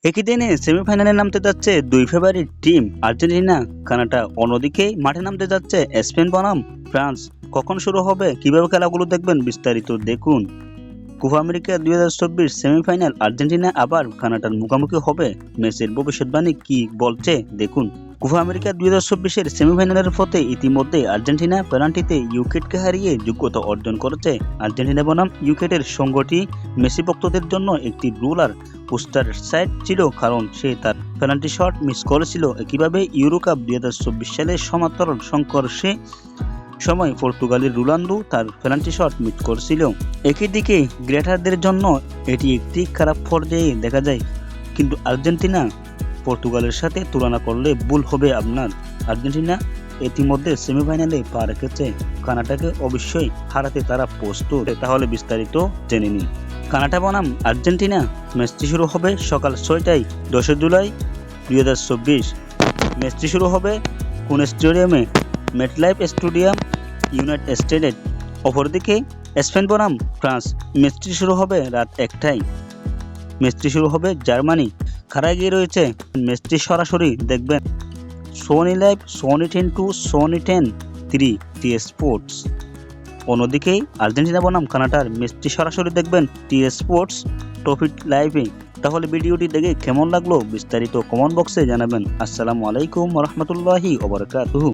একই দিনে সেমিফাইনালে নামতে যাচ্ছে দুই ফেভারিট টিম আর্জেন্টিনা, কানাডা। অন্যদিকে মাঠে নামতে যাচ্ছে স্পেন বনাম ফ্রান্স। কখন শুরু হবে, কিভাবে খেলাগুলো দেখবেন, বিস্তারিত দেখুন। কোপা আমেরিকা 2024 সেমিফাইনাল, আর্জেন্টিনা আবার কানাডার মুখোমুখি হবে। মেসির ভবিষ্যৎবাণী কি বলছে দেখুন। কোপা আমেরিকা 2024-এর সেমিফাইনালের পথে ইতিমধ্যে আর্জেন্টিনা পেনাল্টিতে ইউক্রেনকে হারিয়ে যোগ্যতা অর্জন করেছে। আর্জেন্টিনা বনাম ইউক্রেনের সংঘটি মেসি ভক্তদের জন্য একটি রোলার কোস্টার সাইড ছিল, কারণ সে তার পেনাল্টি শট মিস করেছিল। একইভাবে ইউরো কাপ 2024 সালের সমান্তরাল সংঘর্ষে সময় পর্তুগালের রোনালদো তার পেনাল্টি শট মিস করেছিল। একই দিকে গ্রেটারদের জন্য এটি একটি খারাপ পর্যায়ে দেখা যায়, কিন্তু আর্জেন্টিনা পর্তুগালের সাথে তুলনা করলে ভুল হবে আপনার। আর্জেন্টিনা ইতিমধ্যে সেমিফাইনালে পা রেখেছে, কানাডাকে অবশ্যই হারাতে তারা প্রস্তুত। তাহলে বিস্তারিত জেনে নিন। কানাডা বনাম আর্জেন্টিনা ম্যাচটি শুরু হবে সকাল 6টায় 10 জুলাই 2024। ম্যাচটি শুরু হবে কোন স্টেডিয়ামে? মেটলাইফ স্টেডিয়াম, ইউনাইটেড স্টেটে। অপরদিকে স্পেন বনাম ফ্রান্স, ম্যাচটি শুরু হবে রাত 1টায়। ম্যাচটি শুরু হবে জার্মানি। কারা এগিয়ে রয়েছে? ম্যাচটি সরাসরি দেখবেন Sony live, Sony 10 2, Sony 10 3, T Sports. অন্যদিকে আর্জেন্টিনা বনাম কানাডার ম্যাচটি সরাসরি দেখবেন টি স্পোর্টস টপিক লাইভে। তাহলে ভিডিওটি দেখে কেমন লাগলো বিস্তারিত কমেন্ট বক্সে জানাবেন। আসসালামু আলাইকুম ওয়া রাহমাতুল্লাহি ওয়া বারাকাতুহু।